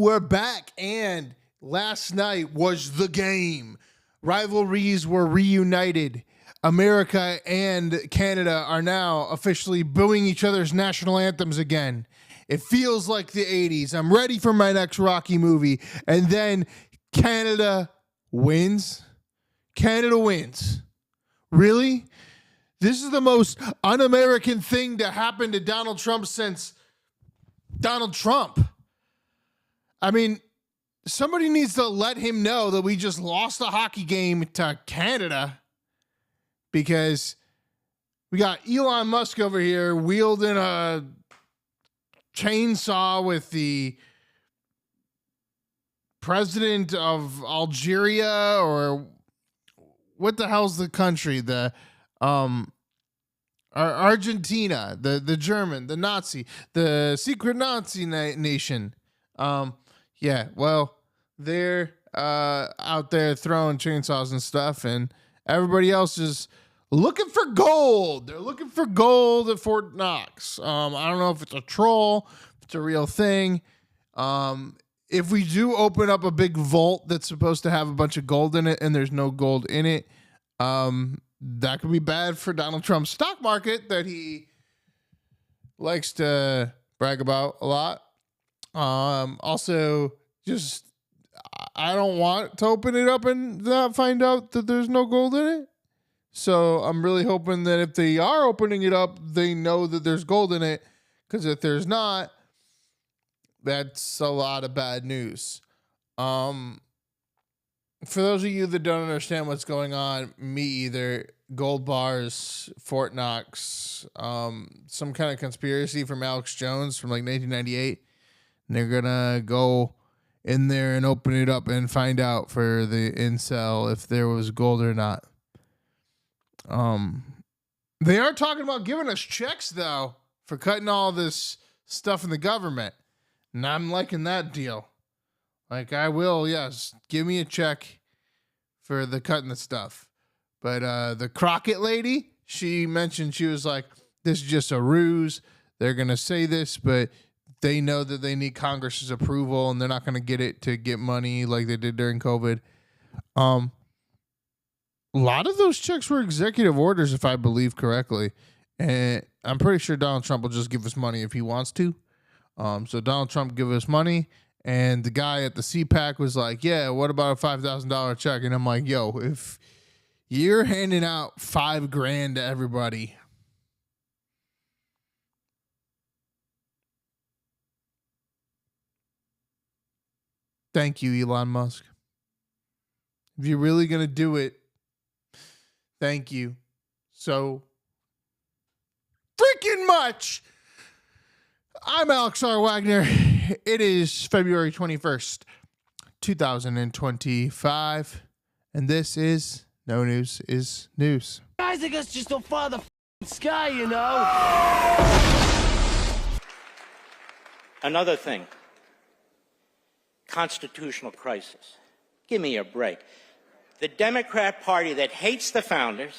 we're back, and last night was the game. Rivalries were reunited. America and Canada are now officially booing each other's national anthems again. It feels like the 80s. I'm ready for my next Rocky movie. And then Canada wins. Canada wins. Really? This is the most un-American thing to happen to Donald Trump since Donald Trump. I mean, somebody needs to let him know that we just lost a hockey game to Canada because we got Elon Musk over here wielding a chainsaw with the president of Algeria, or what the hell's the country? The Argentina, the German, the Nazi, the secret Nazi nation. Yeah, well, they're out there throwing chainsaws and stuff, and everybody else is looking for gold. They're looking for gold at Fort Knox. I don't know if it's a troll, if it's a real thing. If we do open up a big vault that's supposed to have a bunch of gold in it and there's no gold in it, that could be bad for Donald Trump's stock market that he likes to brag about a lot. Also, just I don't want to open it up and not find out that there's no gold in it. So I'm really hoping that if they are opening it up, they know that there's gold in it. Because if there's not, that's a lot of bad news. For those of you that don't understand what's going on, me either. Gold bars, Fort Knox, some kind of conspiracy from Alex Jones from like 1998. And they're gonna go in there and open it up and find out for the incel if there was gold or not. They are talking about giving us checks though for cutting all this stuff in the government, and I'm liking that deal. Like, I will, yes, give me a check for the cutting the stuff. But the Crockett lady, she mentioned, she was like, this is just a ruse. They're gonna say this, but they know that they need Congress's approval, and they're not gonna get it to get money like they did during COVID. A lot of those checks were executive orders, if I believe correctly. And I'm pretty sure Donald Trump will just give us money if he wants to. So Donald Trump give us money. And the guy at the CPAC was like, yeah, what about a $5,000 check? And I'm like, yo, if you're handing out $5,000 to everybody, thank you, Elon Musk. If you're really going to do it, thank you so freaking much. I'm Alex R. Wagner. It is February 21st, 2025. And this is No News is News. Guys, I guess just don't follow the sky, you know? Another thing. Constitutional crisis. Give me a break. The Democrat Party that hates the founders,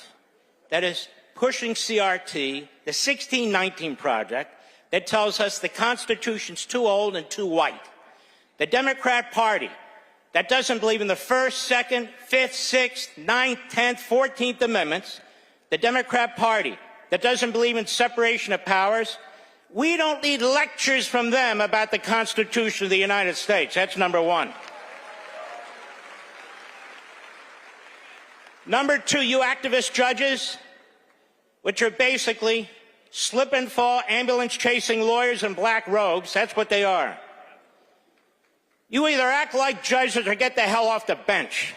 that is pushing CRT, the 1619 Project, that tells us the Constitution's too old and too white. The Democrat Party that doesn't believe in the First, Second, Fifth, Sixth, Ninth, 10th, 14th Amendments. The Democrat Party that doesn't believe in separation of powers. We don't need lectures from them about the Constitution of the United States. That's number one. Number two, you activist judges, which are basically slip and fall ambulance-chasing lawyers in black robes. That's what they are. You either act like judges or get the hell off the bench.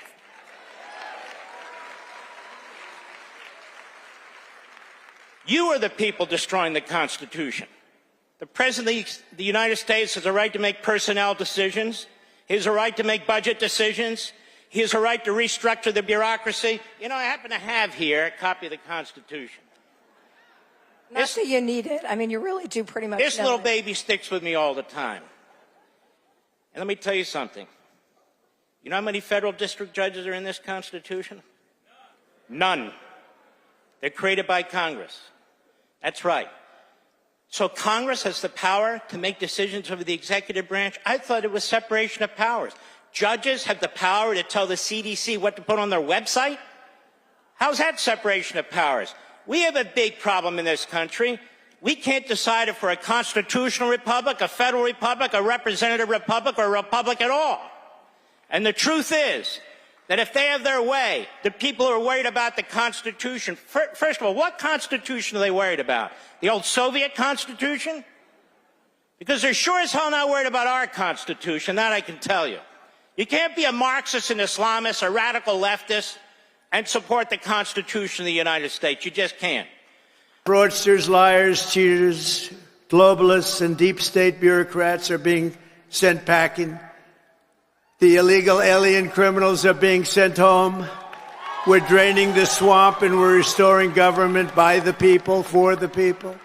You are the people destroying the Constitution. The President of the United States has a right to make personnel decisions. He has a right to make budget decisions. He has a right to restructure the bureaucracy. You know, I happen to have here a copy of the Constitution. Not that you need it. I mean, you really do pretty much. This little baby sticks with me all the time. And let me tell you something. You know how many federal district judges are in this Constitution? None. They're created by Congress. That's right. So Congress has the power to make decisions over the executive branch? I thought it was separation of powers. Judges have the power to tell the CDC what to put on their website? How's that separation of powers? We have a big problem in this country. We can't decide if we're a constitutional republic, a federal republic, a representative republic, or a republic at all. And the truth is that if they have their way, the people who are worried about the Constitution, first of all, what Constitution are they worried about? The old Soviet Constitution? Because they're sure as hell not worried about our Constitution, that I can tell you. You can't be a Marxist and Islamist, a radical leftist, and support the Constitution of the United States. You just can't. Fraudsters, liars, cheaters, globalists, and deep state bureaucrats are being sent packing. The illegal alien criminals are being sent home. We're draining the swamp and we're restoring government by the people, for the people.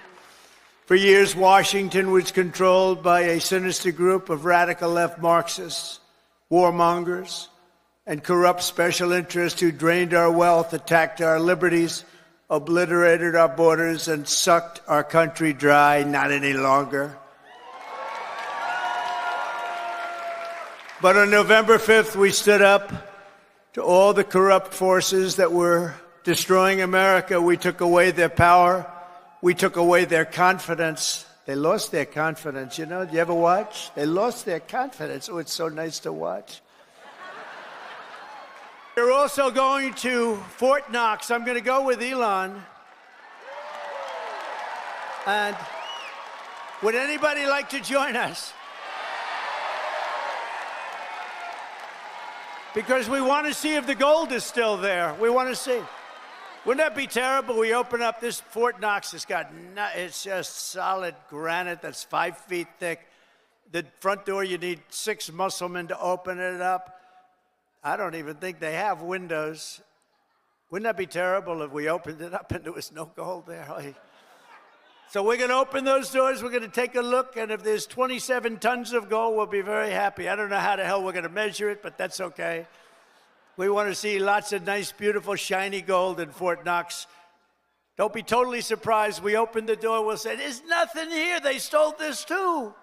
For years, Washington was controlled by a sinister group of radical left Marxists, warmongers, and corrupt special interests who drained our wealth, attacked our liberties, obliterated our borders, and sucked our country dry. Not any longer. But on November 5th, we stood up to all the corrupt forces that were destroying America. We took away their power. We took away their confidence. They lost their confidence, you know. Do you ever watch? They lost their confidence. Oh, it's so nice to watch. We're also going to Fort Knox. I'm going to go with Elon. And would anybody like to join us? Because we want to see if the gold is still there. We want to see. Wouldn't that be terrible? We open up this Fort Knox. It's just solid granite that's 5 feet thick. The front door, you need 6 musclemen to open it up. I don't even think they have windows. Wouldn't that be terrible if we opened it up and there was no gold there? So we're going to open those doors. We're going to take a look. And if there's 27 tons of gold, we'll be very happy. I don't know how the hell we're going to measure it, but that's okay. We want to see lots of nice, beautiful, shiny gold in Fort Knox. Don't be totally surprised. We open the door, we'll say, there's nothing here. They stole this too.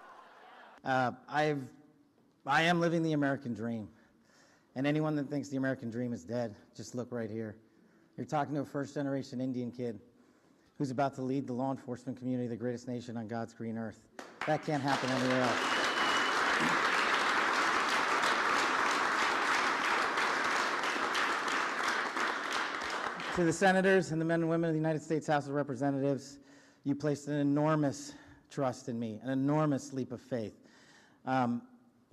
I am living the American dream. And anyone that thinks the American dream is dead, just look right here. You're talking to a first-generation Indian kid who's about to lead the law enforcement community, the greatest nation on God's green earth. That can't happen anywhere else. To the senators and the men and women of the United States House of Representatives, you placed an enormous trust in me, an enormous leap of faith.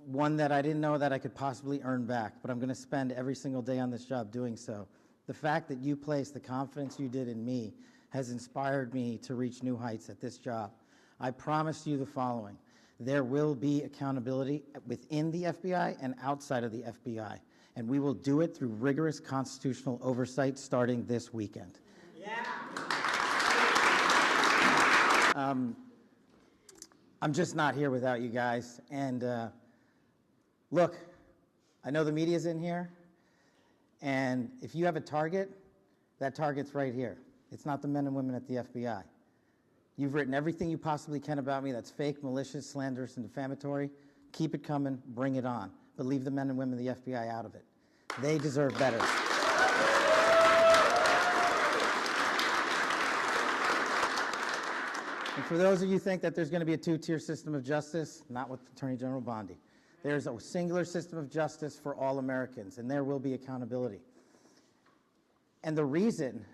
One that I didn't know that I could possibly earn back, but I'm going to spend every single day on this job doing so. The fact that you placed the confidence you did in me has inspired me to reach new heights at this job. I promise you the following. There will be accountability within the FBI and outside of the FBI, and we will do it through rigorous constitutional oversight starting this weekend. Yeah. I'm just not here without you guys, and look, I know the media's in here, and if you have a target, that target's right here. It's not the men and women at the FBI. You've written everything you possibly can about me that's fake, malicious, slanderous, and defamatory. Keep it coming, bring it on. But leave the men and women of the FBI out of it. They deserve better. And for those of you who think that there's going to be a two-tier system of justice, not with Attorney General Bondi. There's a singular system of justice for all Americans, and there will be accountability. And the reason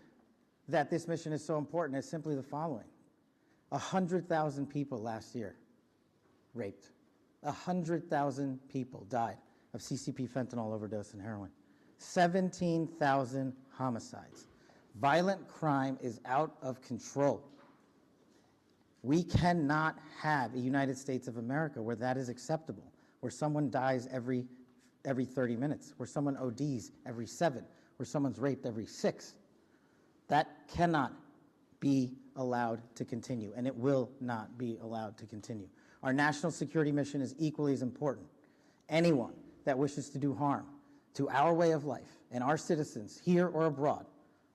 that this mission is so important is simply the following. 100,000 people last year raped. 100,000 people died of CCP, fentanyl overdose, and heroin. 17,000 homicides. Violent crime is out of control. We cannot have a United States of America where that is acceptable, where someone dies every 30 minutes, where someone ODs every 7, where someone's raped every 6. That cannot be allowed to continue, and it will not be allowed to continue. Our national security mission is equally as important. Anyone that wishes to do harm to our way of life and our citizens here or abroad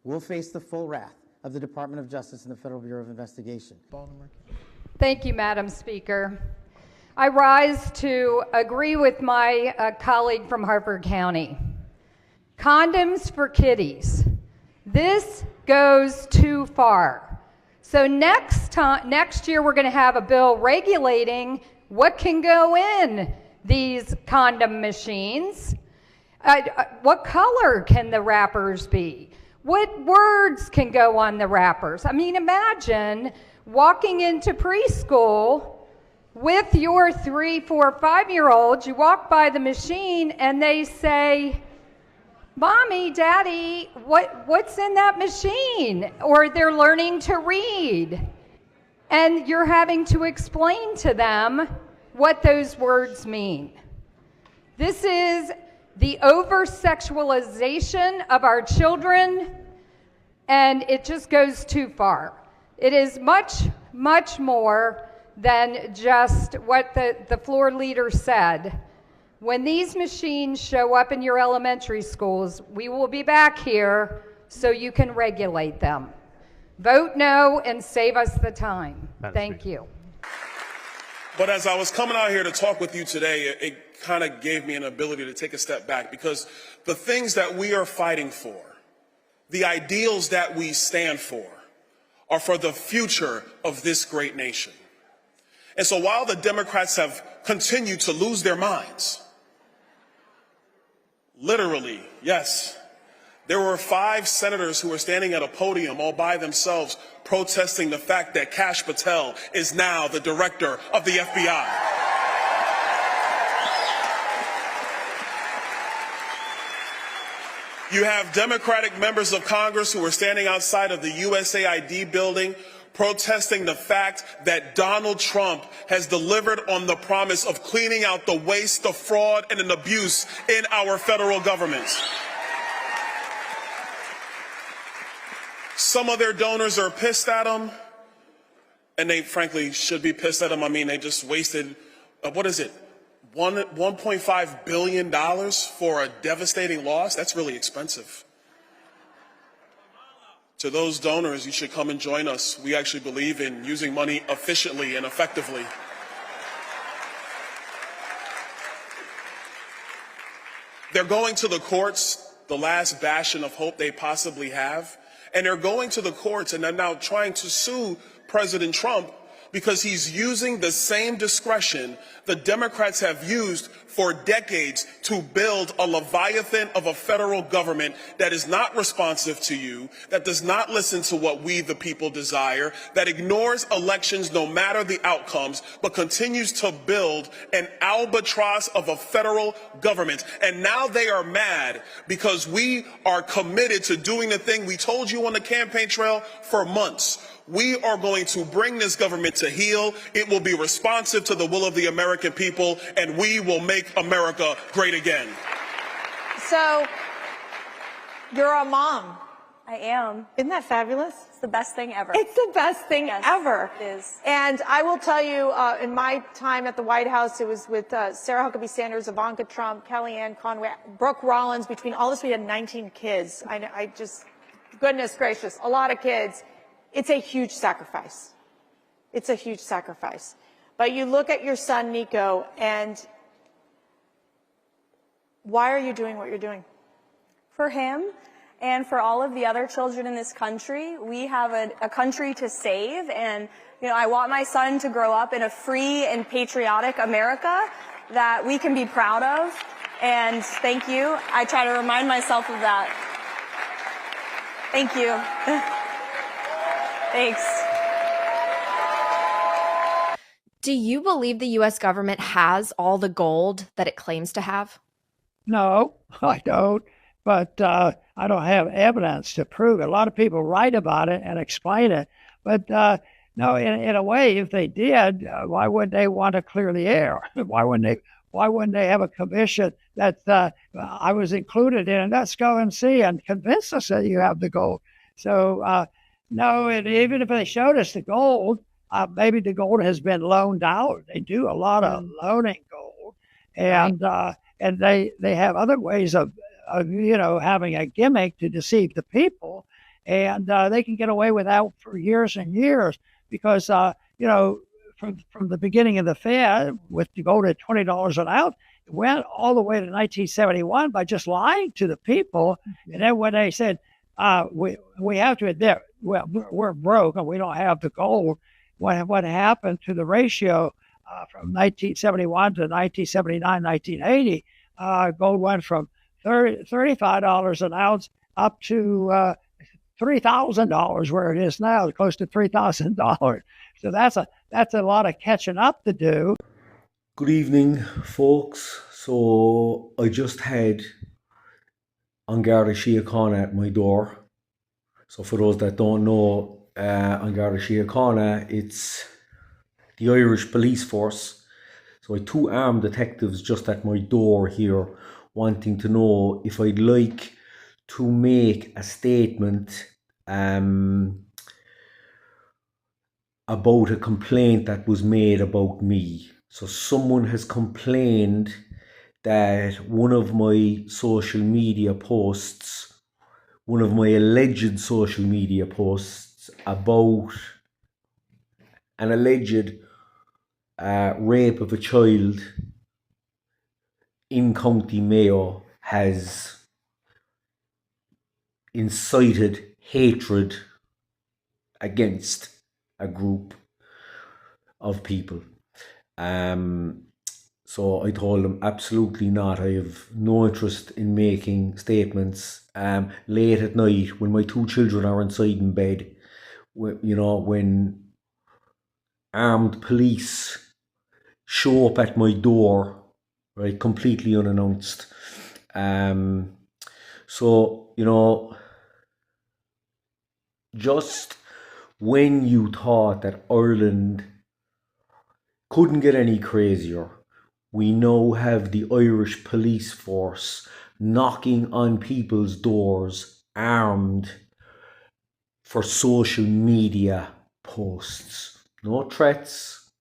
will face the full wrath of the Department of Justice and the Federal Bureau of Investigation. Thank you, Madam Speaker. I rise to agree with my colleague from Harford County. Condoms for kiddies. This goes too far. So next year we're going to have a bill regulating what can go in these condom machines. What color can the wrappers be? What words can go on the wrappers? I mean, imagine walking into preschool with your 3, 4, 5-year-olds. You walk by the machine and they say, "Mommy, Daddy, what's in that machine?" Or they're learning to read. And you're having to explain to them what those words mean. This is the over-sexualization of our children, and it just goes too far. It is much, much more than just what the floor leader said. When these machines show up in your elementary schools, we will be back here so you can regulate them. Vote no and save us the time. Thank you. But as I was coming out here to talk with you today, it kind of gave me an ability to take a step back, because the things that we are fighting for, the ideals that we stand for, are for the future of this great nation. And so while the Democrats have continued to lose their minds, literally, yes, there were 5 senators who were standing at a podium all by themselves protesting the fact that Kash Patel is now the director of the FBI. You have Democratic members of Congress who are standing outside of the USAID building protesting the fact that Donald Trump has delivered on the promise of cleaning out the waste, the fraud, and an abuse in our federal government. Some of their donors are pissed at him, and they frankly should be pissed at him. I mean, they just wasted, what is it, $1.5 billion for a devastating loss? That's really expensive. To those donors, you should come and join us. We actually believe in using money efficiently and effectively. They're going to the courts, the last bastion of hope they possibly have, and they're going to the courts and they're now trying to sue President Trump because he's using the same discretion the Democrats have used for decades to build a leviathan of a federal government that is not responsive to you, that does not listen to what we the people desire, that ignores elections no matter the outcomes, but continues to build an albatross of a federal government. And now they are mad because we are committed to doing the thing we told you on the campaign trail for months. We are going to bring this government to heel. It will be responsive to the will of the American people, and we will make America great again. So, you're a mom. I am. Isn't that fabulous? It's the best thing ever. It's the best thing ever. It is. And I will tell you, in my time at the White House, it was with Sarah Huckabee Sanders, Ivanka Trump, Kellyanne Conway, Brooke Rollins. Between all this, we had 19 kids. I just, goodness gracious, a lot of kids. It's a huge sacrifice. It's a huge sacrifice. But you look at your son, Nico, and why are you doing what you're doing? For him and for all of the other children in this country, we have a country to save. And, you know, I want my son to grow up in a free and patriotic America that we can be proud of. And thank you. I try to remind myself of that. Thank you. Thanks. Do you believe the U.S. government has all the gold that it claims to have? No, I don't. But I don't have evidence to prove it. A lot of people write about it and explain it. But no, in a way, if they did, why wouldn't they want to clear the air? Why wouldn't they have a commission that I was included in? Let's go and see and convince us that you have the gold. So no, and even if they showed us the gold, maybe the gold has been loaned out. They do a lot of loaning gold, and they have other ways of having a gimmick to deceive the people, and they can get away with that for years and years because from the beginning of the Fed with to go to $20 an ounce, it went all the way to 1971 by just lying to the people. And then when they said, we have to admit, well, we're broke and we don't have the gold, what happened to the ratio from 1971 to 1979, 1980, gold went from $35 an ounce up to $3,000 where it is now, close to $3,000. So that's a lot of catching up to do. Good evening, folks. So I just had An Garda Síochána at my door. So for those that don't know, An Garda Síochána, it's the Irish police force. So I had 2 armed detectives just at my door here wanting to know if I'd like to make a statement about a complaint that was made about me. So someone has complained that one of my social media posts, one of my alleged social media posts about an alleged rape of a child in County Mayo has incited hatred against a group of people. So I told them absolutely not. I have no interest in making statements late at night when my 2 children are inside in bed. You know, when armed police show up at my door, right, completely unannounced. So, you know, just when you thought that Ireland couldn't get any crazier, we now have the Irish police force knocking on people's doors armed for social media posts. No threats,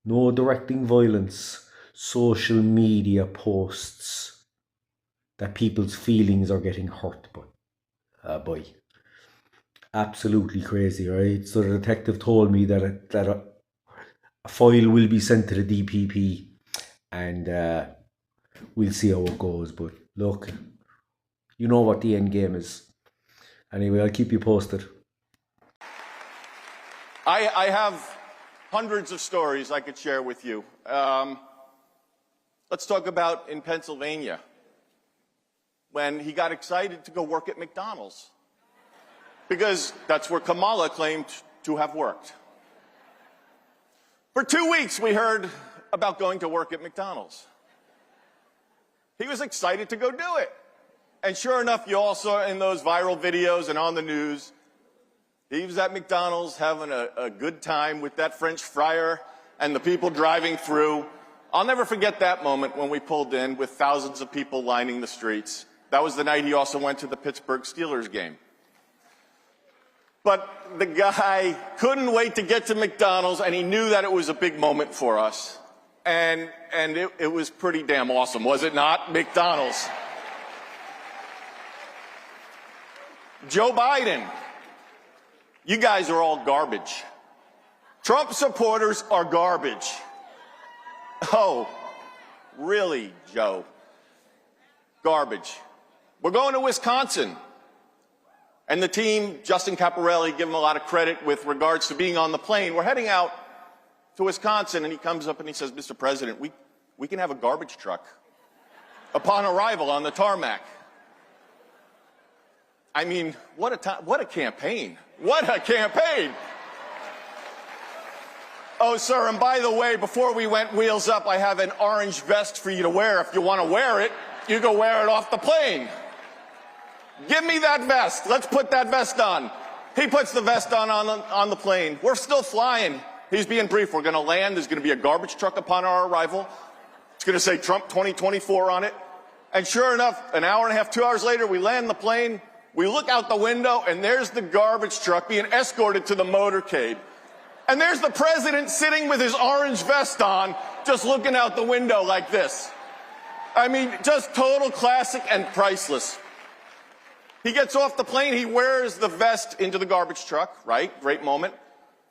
no directing violence, social media posts that people's feelings are getting hurt by. Absolutely crazy, right? So the detective told me that a file will be sent to the DPP and we'll see how it goes. But look, you know what the end game is. Anyway, I'll keep you posted. I have hundreds of stories I could share with you. Let's talk about in Pennsylvania, when he got excited to go work at McDonald's, because that's where Kamala claimed to have worked. For 2 weeks, we heard about going to work at McDonald's. He was excited to go do it. And sure enough, you all saw in those viral videos and on the news, he was at McDonald's having a good time with that French fryer and the people driving through. I'll never forget that moment when we pulled in with thousands of people lining the streets. That was the night he also went to the Pittsburgh Steelers game. But the guy couldn't wait to get to McDonald's, and he knew that it was a big moment for us. And it was pretty damn awesome, was it not? McDonald's. Joe Biden, you guys are all garbage. Trump supporters are garbage. Oh, really, Joe? Garbage. We're going to Wisconsin. And the team, Justin Caparelli, give him a lot of credit with regards to being on the plane. We're heading out to Wisconsin, and he comes up and he says, Mr. President, we can have a garbage truck upon arrival on the tarmac. I mean, what a campaign. What a campaign. Oh, sir, and by the way, before we went wheels up, I have an orange vest for you to wear. If you want to wear it, you go wear it off the plane. Give me that vest. Let's put that vest on. He puts the vest on the plane. We're still flying. He's being brief. We're going to land. There's going to be a garbage truck upon our arrival. It's going to say Trump 2024 on it. And sure enough, an hour and a half, 2 hours later, we land the plane. We look out the window, and there's the garbage truck being escorted to the motorcade. And there's the president sitting with his orange vest on, just looking out the window like this. I mean, just total classic and priceless. He gets off the plane, he wears the vest into the garbage truck, right? Great moment.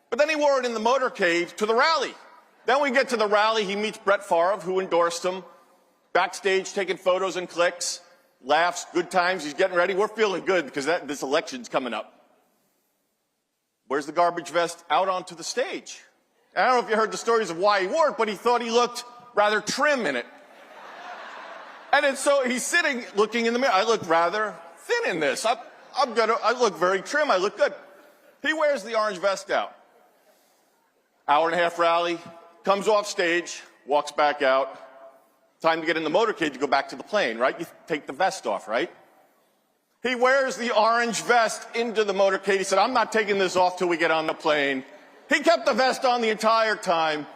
But then he wore it in the motorcade to the rally. Then we get to the rally. He meets Brett Favre, who endorsed him. Backstage, taking photos and clicks. Laughs, good times. He's getting ready. We're feeling good because this election's coming up. Where's the garbage vest? Out onto the stage. I don't know if you heard the stories of why he wore it, but he thought he looked rather trim in it. And then so he's sitting, looking in the mirror. I look rather thin in this. I look very trim. I look good. He wears the orange vest out. Hour and a half rally, comes off stage, walks back out. Time to get in the motorcade to go back to the plane, right? You take the vest off, right? He wears the orange vest into the motorcade. He said, I'm not taking this off till we get on the plane. He kept the vest on the entire time.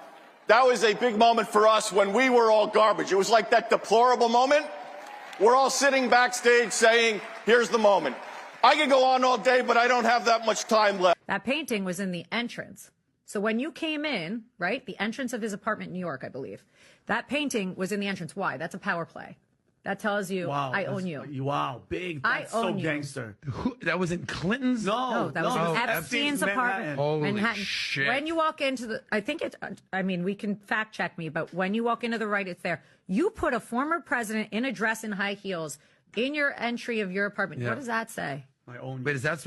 That was a big moment for us when we were all garbage. It was like that deplorable moment. We're all sitting backstage saying, here's the moment. I could go on all day, but I don't have that much time left. That painting was in the entrance. So when you came in, right, the entrance of his apartment in New York, I believe, that painting was in the entrance. Why? That's a power play. That tells you, wow, I own you. Wow, big. That's so gangster. That was in Clinton's? No, that was in Epstein's apartment. Holy Manhattan. shit. When you walk into the, I think it's, I mean, we can fact check me, but when you walk into the right, it's there. You put a former president in a dress and high heels in your entry of your apartment. Yeah. What does that say? I own you. Wait, is that